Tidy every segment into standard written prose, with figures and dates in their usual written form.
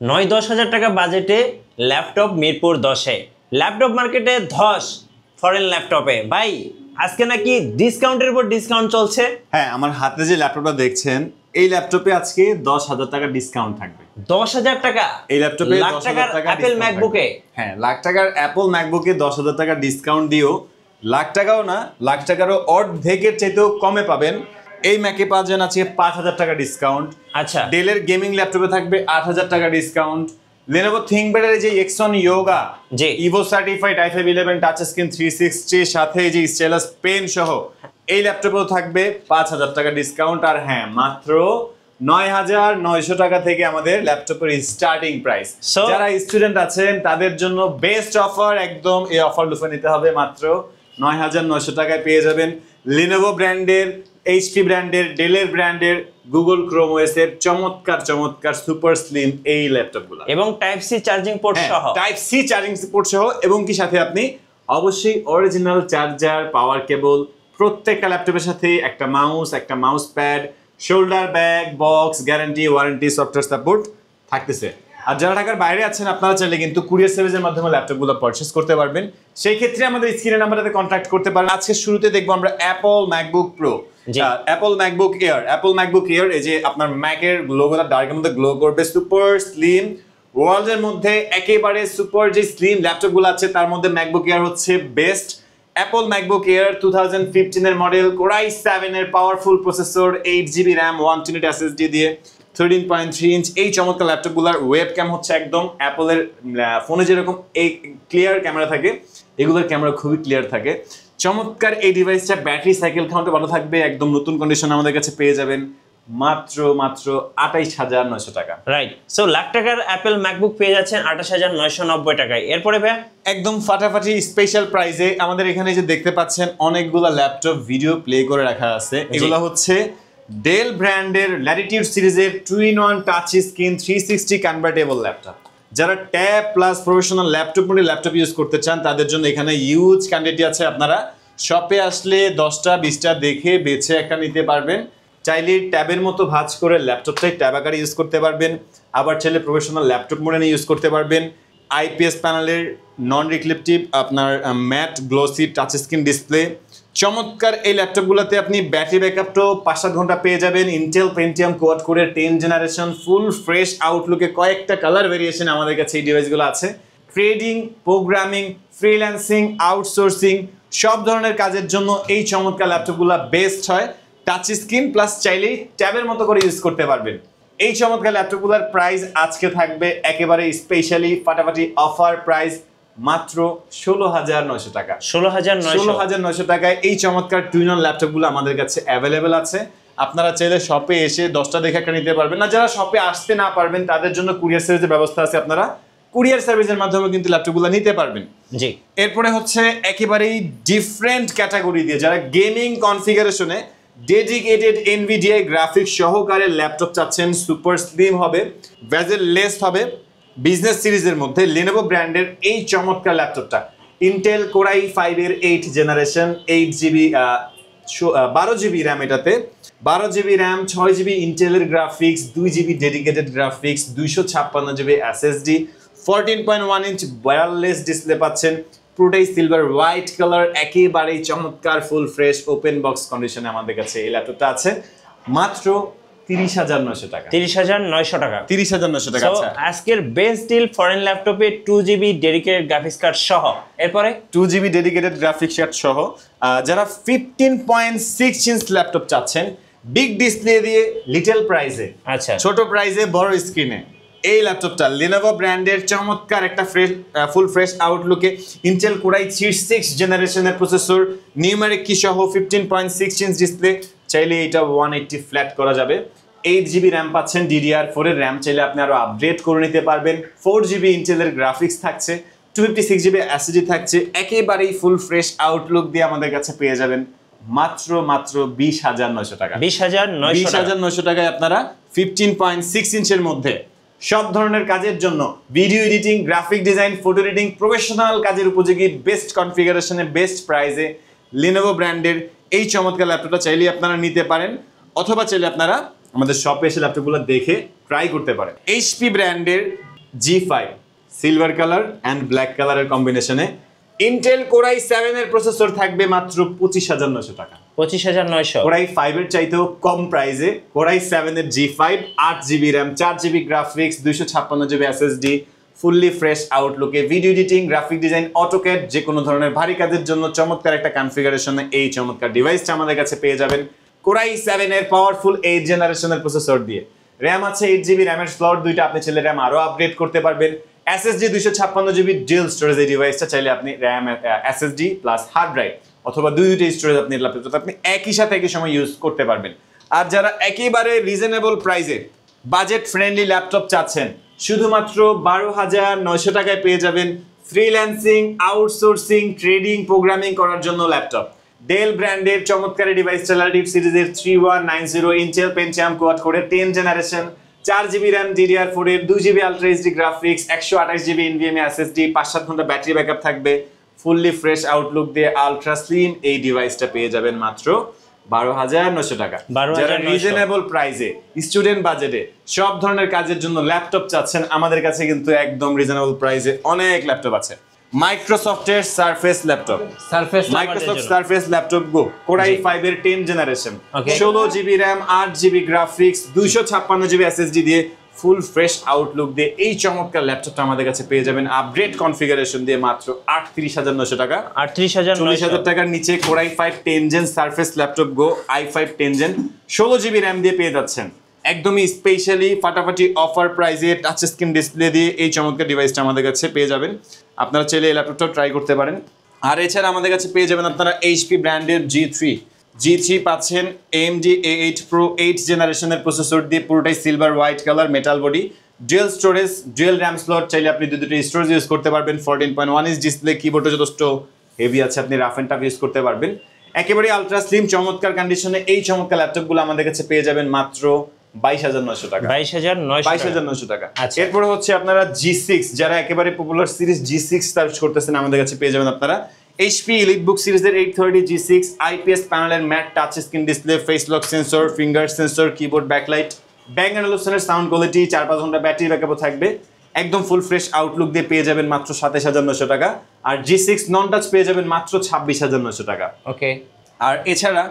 9-10 হাজার টাকা বাজেটে ল্যাপটপ মিরপুর 10-এ ল্যাপটপ মার্কেটে ধস ফরেন ল্যাপটপে। ভাই আজকে নাকি ডিসকাউন্টের উপর ডিসকাউন্ট চলছে। হ্যাঁ, আমার হাতে যে ল্যাপটপটা দেখছেন এই ল্যাপটপে আজকে 10,000 টাকা ডিসকাউন্ট থাকবে। 10,000 টাকা এই ল্যাপটপে লাখ টাকার অ্যাপল ম্যাকবুকে। হ্যাঁ, লাখ টাকার অ্যাপল ম্যাকবুকে 10,000 টাকা ডিসকাউন্ট দিও। লাখ টাকাও না, লাখ টাকারও অর্ধেকের চাইতেও কমে পাবেন। এই ম্যাকে পাচ্ছেন আজকে 5,000 টাকা ডিসকাউন্ট। আচ্ছা, ডেলের গেমিং ল্যাপটপে থাকবে 8,000 টাকা ডিসকাউন্ট। লেনোভো থিংকপ্যাডের যে X one Yoga G Evo certified i5-11 touch screen 360 সাথে যে স্টাইলাস পেন সহ এই ল্যাপটপেও থাকবে 5,000 টাকা ডিসকাউন্ট। আর হ্যাঁ, মাত্র 9,900 টাকা থেকে আমাদের ল্যাপটপের স্টার্টিং প্রাইস। যারা স্টুডেন্ট আছেন তাদের জন্য বেস্ট অফার, একদম এই অফার লুফে নিতে হবে। মাত্র 9,900 টাকায় পেয়ে যাবেন লিনোভো ব্র্যান্ডের, এইচপি ব্র্যান্ডের, ডেলের ব্র্যান্ডের, গুগল ক্রোম ওএস এর চমৎকার চমৎকার সুপার স্লিম এই ল্যাপটপগুলো এবং টাইপ সি চার্জিং পোর্ট সহ। টাইপ সি চার্জিং পোর্ট সহ এবং কি সাথে আপনি অবশ্যই অরিজিনাল চার্জার, পাওয়ার কেবল, প্রত্যেকটা ল্যাপটপের সাথে একটা mouse pad, shoulder bag, box, guarantee, warranty, software support থাকতেছে। আর যারা ঢাকার বাইরে আছেন আপনারা চাইলে কিন্তু কুরিয়ার সার্ভিসের মাধ্যমে ল্যাপটপগুলো পারচেজ করতে পারবেন। সেই ক্ষেত্রে আমাদের স্ক্রিনের নাম্বারটাতে কন্ট্যাক্ট করতে পারেন। আজকে শুরুতে দেখবো আমরা Apple MacBook pro, Apple MacBook air. এই যে আপনার ম্যাকের লোগোটা ডার্কের মধ্যে গ্লো করবে, সুপার স্লিম, ওয়ার্ল্ডের মধ্যে একেবারে সুপার যে স্লিম ল্যাপটপগুলো আছে তার মধ্যে ম্যাকবুক এয়ার হচ্ছে বেস্ট। অ্যাপল ম্যাকবুক এয়ার 2015 এর মডেল, Core i7 এর powerful processor, 8GB RAM, 128 SSD দিয়ে 13.3 ইঞ্চ এই চমৎকার ল্যাপটপগুলোর ওয়েব ক্যাম হচ্ছে একদম অ্যাপলের ফোনে যেরকম এই ক্লিয়ার ক্যামেরা থাকে, এগুলোর ক্যামেরা খুবই ক্লিয়ার থাকে। চমৎকার এই ডিভাইসটা ব্যাটারি সাইকেল কাউন্টে ভালো থাকবে, একদম নতুন কন্ডিশন আমাদের কাছে পেয়ে যাবেন মাত্র 28,900 টাকা। রাইট, সো লাখ টাকার অ্যাপল ম্যাকবুক পেয়ে যাচ্ছেন 28,990 টাকায়। এরপরে ভাই একদম ফাটাফাটি স্পেশাল প্রাইসে আমাদের এখানে যে দেখতে পাচ্ছেন অনেকগুলো ল্যাপটপ ভিডিও প্লে করে রাখা আছে। এগুলো হচ্ছে ডেল ব্র্যান্ডের ল্যাটিটিউড সিরিজের 2-in-1 touch screen 360 convertible laptop. যারা tab plus professional laptop use করতে চান তাদের জন্য এখানে ইউজ কোয়ান্টিটি আছে। আপনারা শপে আসলে 10টা-20টা দেখে বেছে একটা নিতে পারবেন। চাইলে ট্যাবের মতো ভাঁজ করে ল্যাপটপটাই ট্যাব আকারে ইউজ করতে পারবেন, আবার চাইলে প্রফেশনাল ল্যাপটপ মোডে ইউজ করতে পারবেন। আইপিএস প্যানেলের নন রিফ্লেকটিভ আপনার matte glossy touch screen display. চমৎকার এই ল্যাপটপগুলোতে আপনি ব্যাটারি ব্যাকআপটাও 5-7 ঘন্টা পেয়ে যাবেন। ইন্টেল পেন্টিয়াম কোয়াড কোরের 10 জেনারেশন ফুল ফ্রেশ আউটলুকে কয়েকটা কালার ভেরিয়েশন আমাদের কাছে এই ডিভাইসগুলো আছে। ট্রেডিং, প্রোগ্রামিং, ফ্রিল্যান্সিং, আউটসোর্সিং সব ধরনের কাজের জন্য এই চমৎকার ল্যাপটপগুলো বেস্ট হয়। টাচ স্ক্রিন প্লাস চাইলেই ট্যাবের মতো করে ইউজ করতে পারবেন। এই চমৎকার ল্যাপটপগুলোর প্রাইস আজকে থাকবে একেবারে স্পেশালি ফাটাফাটি অফার প্রাইস মাত্র 16,900 টাকা। 16,900 টাকায় এই চমৎকার টুইন-অন ল্যাপটপগুলো আমাদের কাছে অ্যাভেলেবেল আছে। আপনারা চাইলে শপে এসে 10টা দেখে একটা নিতে পারবেন। না, যারা শপে আসতে না পারবেন তাদের জন্য কুরিয়ার সার্ভিসের ব্যবস্থা আছে, আপনারা কুরিয়ার সার্ভিসের মাধ্যমে কিন্তু ল্যাপটপগুলো নিতে পারবেন। জি, এরপরে হচ্ছে একেবারেই ডিফারেন্ট ক্যাটাগরি দিয়ে যারা গেমিং কনফিগারেশনে ডেডিকেটেড এনভিডিআই গ্রাফিক্স সহকারে ল্যাপটপ চাচ্ছেন, সুপার স্লিম হবে, বেজেল লেস হবে, বিজনেস সিরিজের মধ্যে লেনোভো ব্র্যান্ডের এই চমৎকার ল্যাপটপটা ইন্টেল Core i5 এর 8 জেনারেশন, 12GB র্যাম, এটাতে 12GB র্যাম, 6GB ইন্টেলের graphics, 2GB dedicated graphics, 256GB SSD, 14.1 inch wireless display পাচ্ছেন, পুরোটাই সিলভার হোয়াইট কালার, একেবারেই চমৎকার ফুল ফ্রেশ ওপেন বক্স কন্ডিশনে আমাদের কাছে এই ল্যাপটপটা আছে মাত্র 30,900 টাকা। 30,900 টাকা। 30,900 টাকা। আচ্ছা, আজকের বেস্ট ডিল ফরেন ল্যাপটপে 2GB ডেডিকেটেড গ্রাফিক্স কার্ড সহ। এরপরে 2GB ডেডিকেটেড গ্রাফিক্স কার্ড সহ যারা 15.6 ইঞ্চ ল্যাপটপ চাচ্ছেন বিগ ডিসপ্লে দিয়ে লিটল প্রাইসে, আচ্ছা ছোট প্রাইসে বড় স্ক্রিনে, এই ল্যাপটপটা লেনোভো ব্র্যান্ডের চমৎকার একটা ফুল ফ্রেশ আউটলুকে ইন্টেল Core i3 জেনারেশনের প্রসেসর, নিউমেরিক কি সহ 15.6 ইঞ্চ ডিসপ্লে, চাইলে এটা 180 ফ্ল্যাট করা যাবে। 8GB র্যাম পাচ্ছেন, DDR4 এর র্যাম, চাইলে আপনি আরো আপগ্রেড করে নিতে পারবেন। 4GB ইন্টেলের গ্রাফিক্স থাকছে, 256GB SSD থাকছে, একেবারেই ফুল ফ্রেশ আউটলুক দিয়ে আমাদের কাছে পেয়ে যাবেন মাত্র 20,900 টাকা। 20,900 টাকায় আপনারা 15.6 ইঞ্চের মধ্যে সব ধরনের কাজের জন্য video editing, graphic design, photo editing, professional কাজের উপযোগী বেস্ট কনফিগারেশনে বেস্ট প্রাইসে লেনোভো ব্র্যান্ডের এই চমৎকার ল্যাপটপটা চাইলে আপনারা নিতে পারেন, অথবা চাইলে আপনারা আমাদের শপে এসে ল্যাপটপগুলো দেখে ট্রাই করতে পারেন। এইচপি ব্র্যান্ডের G5 silver colour and black কালারের কম্বিনেশনে ইন্টেল কোরাই 7 এর প্রসেসর থাকবে মাত্র 25,900 টাকা। 25,900। কোরাই 5 এর চাইতেও কম প্রাইসে কোরাই 7 এর G5 8GB RAM 4GB graphics 256GB SSD fully fresh আউটলুকে video editing graphic design AutoCAD যে কোনো ধরনের ভারী কাজের জন্য চমৎকার একটা কনফিগারেশনে এই চমৎকার ডিভাইসটা আমাদের কাছে পেয়ে যাবেন কোরাই 7 এর পাওয়ারফুল 8 জেনারেশনের প্রসেসর দিয়ে। র্যাম আছে 8GB র্যামের স্লট দুইটা, আপনি চাইলে র্যাম আরো আপগ্রেড করতে পারবেন। এসএসডি 256GB ডুয়াল স্টোরেজ এই ডিভাইসটা, চাইলে আপনি RAM SSD plus hard drive অথবা দুইটা স্টোরেজ আপনি আপনি একই সাথে একই সময় ইউজ করতে পারবেন। আর যারা একেবারে রিজনেবল প্রাইসে বাজেট ফ্রেন্ডলি ল্যাপটপ চাচ্ছেন শুধুমাত্র 12,900 টাকায় পেয়ে যাবেন ফ্রিল্যান্সিং আউটসোর্সিং ট্রেডিং প্রোগ্রামিং করার জন্য ল্যাপটপ। ডেল ব্র্যান্ডের চমৎকার ডিভাইস ল্যাটিটিউড সিরিজের 3190 ইন্টেল পেন্টিয়াম কোয়াড কোরের 10 জেনারেশন 4GB র্যাম DDR4 এর 2GB ultra HD graphics 128GB NVMe SSD 5-7 ঘন্টা ব্যাটারি ব্যাকআপ থাকবে ফুললি ফ্রেশ আউটলুক দিয়ে আলট্রা স্লিম এই ডিভাইসটা পেয়ে যাবেন মাত্র 12,900 টাকা। যারা রিজনেবল প্রাইসে স্টুডেন্ট বাজেটে সব ধরনের কাজের জন্য ল্যাপটপ চাচ্ছেন আমাদের কাছে কিন্তু একদম রিজনেবল প্রাইসে অনেক ল্যাপটপ আছে। মাইক্রোসফটের Surface laptop, Microsoft Surface laptop Go Core i 5 এর 10 generation 16GB RAM 8GB graphics 256GB SSD দিয়ে ফুল ফ্রেশ আউটলুক দিয়ে এই চমৎকার ল্যাপটপটা আমাদের কাছে পেয়ে যাবেন আপগ্রেড কনফিগারেশন দিয়ে মাত্র 38,900 টাকা। 40,000 টাকার নিচে কোরাই 5 10 জেন সারফেস ল্যাপটপ গো i5 10 জেন 16GB র্যাম দিয়ে পেয়ে যাচ্ছেন একদমই স্পেশালি ফাটাফাটি অফার প্রাইসে টাচ স্ক্রিন ডিসপ্লে দিয়ে এই চমৎকার ডিভাইসটা আমাদের কাছে পেয়ে যাবেন। আপনারা চাইলে এই ল্যাপটপটা ট্রাই করতে পারেন। আর এছাড়া আমাদের কাছে পেয়ে যাবেন আপনারা HP ব্র্যান্ডের G3 পাচ্ছেন AMD A8 Pro 8 জেনারেশনের প্রসেসর দিয়ে পুরোটাই silver white colour metal body dual storage dual RAM slot, চাইলে আপনি দুটো স্টোরেজ ইউজ করতে পারবেন। 14.1 ইঞ্চ ডিসপ্লে, কিবোর্ডও যথেষ্ট হেভি আছে, আপনি রাফ এন্ড টাফ ইউজ করতে পারবেন। একেবারে আলট্রা স্লিম চমৎকার কন্ডিশনে এই চমৎকার ল্যাপটপগুলো আমাদের কাছে পেয়ে যাবেন মাত্র 22,900 টাকা। 22,900 টাকা। এরপরে হচ্ছে আপনারা G6 যারা একেবারে পপুলার সিরিজ G6 সার্চ করতেছেন আমাদের কাছে পেয়ে যাবেন আপনারা HP EliteBook সিরিজের 830 G6 IPS প্যানেলের matte touch screen display face lock sensor finger sensor keyboard backlight Bang and অলুশনের সাউন্ড কোয়ালিটি 4-5 ঘন্টা ব্যাটারি ব্যাকআপও থাকবে একদম ফুল ফ্রেশ আউটলুক দিয়ে পেয়ে যাবেন মাত্র 27,900 টাকা। আর G6 নন টাচ পেয়ে যাবেন মাত্র 26,900 টাকা। ওকে। আর এছাড়া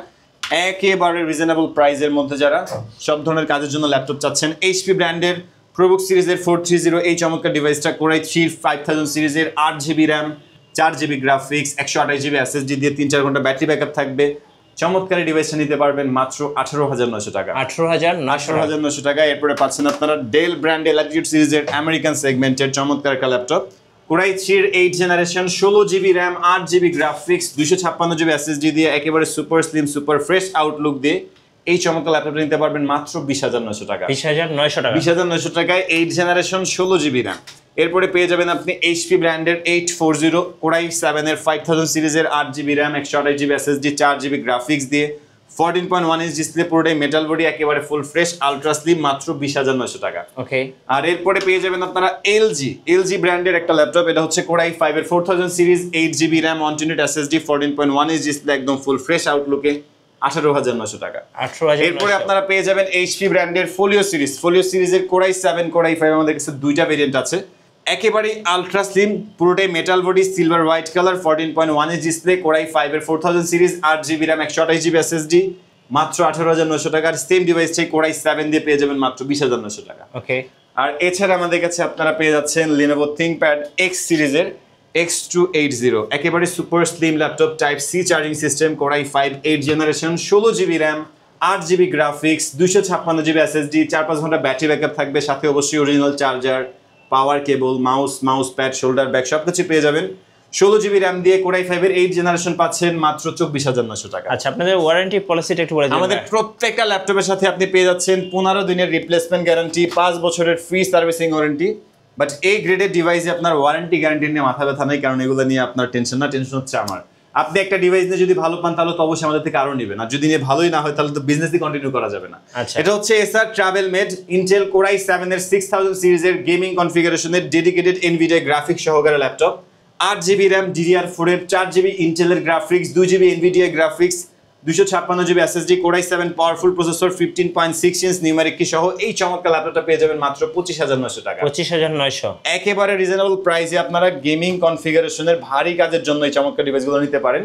একেবারে রিজনেবল প্রাইসের মধ্যে যারা সব ধরনের কাজের জন্য ল্যাপটপ চাচ্ছেন HP ব্র্যান্ডের প্রোবুক সিরিজের 430 এই চমৎকার ডিভাইসটা কোরাই 3 5000 সিরিজের 8GB RAM 4GB graphics 128GB SSD দিয়ে 3-4 ঘন্টা ব্যাটারি ব্যাকআপ থাকবে চমৎকার ডিভাইসটা নিতে পারবেন মাত্র 18,900 টাকা। 18,900 টাকা। এরপরে পাচ্ছেন আপনারা ডেল ব্র্যান্ডের ল্যাটিটিউড সিরিজের আমেরিকান সেগমেন্টের চমৎকার একটা laptop core i 3 8 generation 16GB RAM 8GB graphics 256GB SSD দিয়ে একেবারে super slim super fresh Outlook দিয়ে এই চমৎকার ল্যাপটপটা নিতে পারবেন মাত্র 20,900 টাকা। 20,900 টাকায় 8 জেনারেশন 16GB র্যাম। এরপরে পেয়ে যাবেন আপনি HP ব্র্যান্ডের 840 কোরাই 7 এর 5000 সিরিজের 8GB RAM 128GB SSD 4GB graphics দিয়ে 14.1 ইঞ্চ ডিসপ্লে পুরোটাই মেটাল বডি একেবারে ফুল ফ্রেশ আলট্রা স্লিম মাত্র 20,900 টাকা। ওকে। আর এরপরে পেয়ে যাবেন আপনারা LG ব্র্যান্ডের একটা ল্যাপটপ, এটা হচ্ছে কোরাই 5 এর 4000 series 8GB RAM 128 SSD 14.1 inch display একদম ফুল ফ্রেশ আউটলুকে 18,900 টাকা। এরপরে আপনারা পেয়ে যাবেন HP ব্র্যান্ডের ফোলিও সিরিজের কোরাই 7 কোরাই 5 আমাদের কাছে দুইটা ভেরিয়েন্ট আছে একেবারে আলট্রা স্লিম পুরোটাই metal body silver white colour 14.1 inch display core i 5 এর 4000 series 8GB RAM 128GB SSD মাত্র 18,900 টাকার সেম ডিভাইসটাই কোরাই 7 দিয়ে পেয়ে যাবেন মাত্র 20,900 টাকা। ওকে। আর এছাড়া আমাদের কাছে আপনারা পেয়ে যাচ্ছেন Lenovo ThinkPad X সিরিজের X280 একেবারে super slim laptop type C charging system core i 5 8 generation 16GB RAM 8GB graphics 256GB SSD 4-5 ঘন্টা ব্যাটারি ব্যাকআপ থাকবে সাথে অবশ্যই original charger power cable mouse pad shoulder bag সবকিছু পেয়ে যাবেন 16GB র্যাম দিয়ে কোরাই 5 এর 8 জেনারেশন পাচ্ছেন মাত্র 24,900 টাকা। আচ্ছা আপনাদের ওয়ারেন্টি পলিসিটা একটু বলে দিন। আমাদের প্রত্যেকটা ল্যাপটপের সাথে আপনি পেয়ে যাচ্ছেন 15 দিনের রিপ্লেসমেন্ট গ্যারান্টি 5 বছরের ফ্রি সার্ভিসিং ওয়ারেন্টি। বাট এই গ্রেডের ডিভাইসে আপনার ওয়ারেন্টি গ্যারান্টি নিয়ে মাথা ব্যথা নেই, কারণ এগুলো নিয়ে আপনার টেনশন হচ্ছে আমার। আপনি একটা ডিভাইস নিয়ে যদি ভালো পান তাহলে তো অবশ্যই আমাদের থেকে আরো নেবেন, আর যদি নিয়ে ভালোই না হয় তাহলে তো বিজনেসই কন্টিনিউ করা যাবে না। এটা হচ্ছে Acer TravelMate Intel Core i 7 এর 6000 সিরিজের গেমিং কনফিগারেশনের ডেডিকেটেড এনভিডিয়া গ্রাফিক্স সহকারে ল্যাপটপ 8GB র্যাম DDR4 এর 4GB ইন্টেলের graphics 2GB Nvidia graphics 256GB SSD, Core i7 powerful processor, 15.6 inch numeric key সহ এই চমৎকার ল্যাপটপটা পেয়ে যাবেন মাত্র 25,900 টাকা। 25,900 একেবারে রিজনেবল প্রাইসে আপনারা গেমিং কনফিগারেশনের ভারী কাজের জন্য এই চমৎকার ডিভাইসগুলো নিতে পারেন।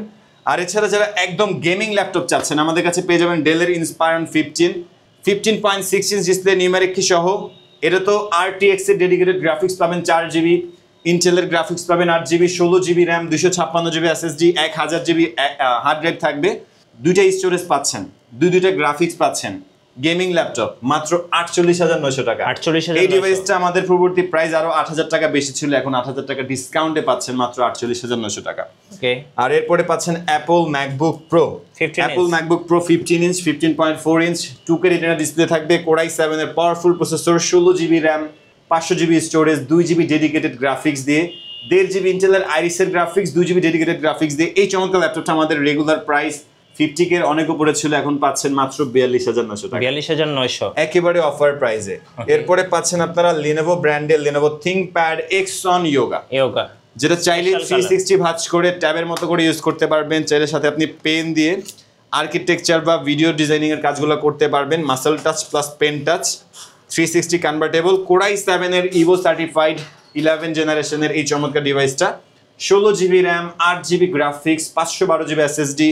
আর এছাড়া যারা একদম গেমিং ল্যাপটপ চাচ্ছেন আমাদের কাছে পেয়ে যাবেন ডেলের Inspiron 15.6 inch display numeric key সহ। এটা তো RTX এর ডেডিকেটেড গ্রাফিক্স পাবেন 4GB, ইন্টেলের গ্রাফিক্স পাবেন 8GB, 16GB RAM, 256GB SSD, 1000GB hard drive থাকবে, দুইটা স্টোরেজ পাচ্ছেন, দুইটা গ্রাফিক্স পাচ্ছেন। গেমিং ল্যাপটপ মাত্র 48,900 টাকা। 48,900 এই ডিভাইসটা আমাদের পূর্ববর্তী প্রাইস আরো 8,000 টাকা বেশি ছিল, এখন 8,000 টাকা ডিসকাউন্টে পাচ্ছেন মাত্র 48,900 টাকা। ওকে। আর এরপরে পাচ্ছেন Apple MacBook pro. 15 Apple MacBook pro 15 inch, 15.4 inch 2K retina display থাকবে, Core i7 এর powerful processor, 16GB RAM, 500GB storage, 2GB dedicated graphics দিয়ে, 1.5GB ইন্টেলের আইরিসের গ্রাফিক্স, 2GB ডেডিকেটেড গ্রাফিক্স দিয়ে এই চমৎকার ল্যাপটপটা আমাদের রেগুলার প্রাইস 50K এর অনেক উপরে ছিল, এখন পাচ্ছেন মাত্র 42,900 টাকা। 42,900 একেবারে অফার প্রাইসে। এরপরে পাচ্ছেন আপনারা Lenovo ব্র্যান্ডের Lenovo ThinkPad X1 Yoga, যেটা চাইলে 360 ভাঁজ করে ট্যাবের মতো করে ইউজ করতে পারবেন। চাইলে সাথে আপনি পেন দিয়ে আর্কিটেকচার বা ভিডিও ডিজাইনিং এর কাজগুলো করতে পারবেন। মাসল touch plus pen touch, 360 convertible, Core i7 এর Evo সার্টিফাইড 11 জেনারেশনের এই চমৎকার ডিভাইসটা, 16GB RAM, 8GB graphics, 512GB SSD,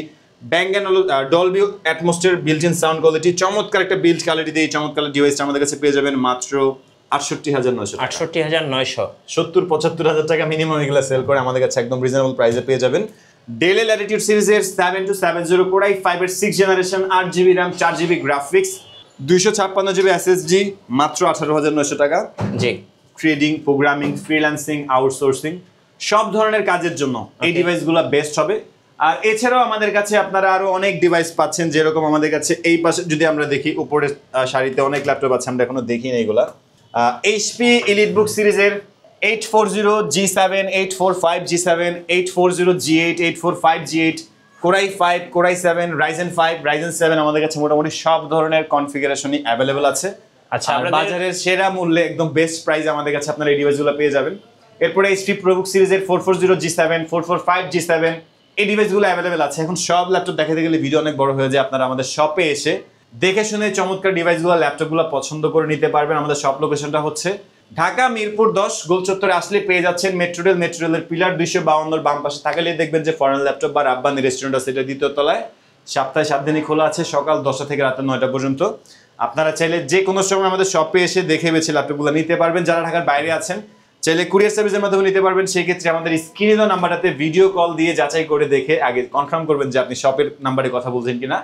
bang and Dolby atmosphere built in sound quality, চমৎকার একটা বিল্ড কোয়ালিটি দিয়ে এই চমৎকার ডিভাইসটা আমাদের কাছে পেয়ে যাবেন মাত্র 68,900 টাকা। 68,900 70-75,000 টাকা মিনিমাম এগুলো সেল করে আমাদের কাছে একদম রিজনেবল প্রাইসে পেয়ে যাবেন। ডেলের ল্যাটিটিউড সিরিজের 7270 Core i5 এর 6 generation, 8GB RAM, 4GB graphics, 256GB SSD মাত্র 18,900 টাকা। জি। ট্রেডিং, প্রোগ্রামিং, ফ্রিল্যান্সিং, আউটসোর্সিং সব ধরনের কাজের জন্য এই ডিভাইসগুলো বেস্ট হবে। আর এছাড়াও আমাদের কাছে আপনারা আরো অনেক ডিভাইস পাচ্ছেন, যেরকম আমাদের কাছে এই পাশে যদি আমরা দেখি উপরের সারিতে অনেক ল্যাপটপ আছে, আমরা এখনো দেখিনি এগুলা। HP EliteBook সিরিজের 840G7, 845G7, 840G8, 845G8, Core i5, Core i7, Ryzen 5, Ryzen 7 আমাদের কাছে মোটামুটি সব ধরনের কনফিগারেশনই অ্যাভেলেবল আছে। আচ্ছা, আর বাজারের সেরা মূল্যে একদম বেস্ট প্রাইস আমাদের কাছে আপনারা এই ডিভাইসগুলো পেয়ে যাবেন। এরপরে HP ProBook সিরিজের 440G7, 445G7 এই ডিভাইসগুলো অ্যাভেলেবেল আছে। এখন সব ল্যাপটপ দেখাতে গেলে ভিডিও অনেক বড় হয়ে যায়, আপনারা আমাদের শপে এসে দেখে শুনে চমৎকার ডিভাইসগুলো ল্যাপটপগুলো পছন্দ করে নিতে পারবেন। আমাদের শপ লোকেশনটা হচ্ছে ঢাকা মিরপুর 10 গোল চত্বরে আসলে পেয়ে যাচ্ছেন মেট্রো রেলের পিলার 252 বাম পাশে তাকালেই দেখবেন যে ফরেন ল্যাপটপ বা রাব্বানি রেস্টুরেন্ট আছে, এটা দ্বিতীয় তলায়। সপ্তাহে 7 দিনই খোলা আছে, সকাল 10টা থেকে রাত 9টা পর্যন্ত। আপনারা চাইলে যে কোনো সময় আমাদের শপে এসে দেখে বেছে ল্যাপটপগুলো নিতে পারবেন। যারা ঢাকার বাইরে আছেন চাইলে কুরিয়ার সার্ভিসের মাধ্যমে নিতে পারবেন। সেই ক্ষেত্রে আমাদের স্ক্রিনে দেওয়া নাম্বারটাতে ভিডিও কল দিয়ে যাচাই করে দেখে আগে কনফার্ম করবেন যে আপনি শপের নাম্বারে কথা বলছেন কিনা,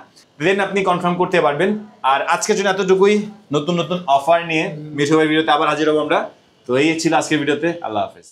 দেন আপনি কনফার্ম করতে পারবেন। আর আজকের জন্য এতটুকুই। নতুন নতুন অফার নিয়ে মিঠু ভাই ভিডিওতে আবার হাজির হবো আমরা। তো এই ছিল আজকের ভিডিওতে। আল্লাহ হাফেজ।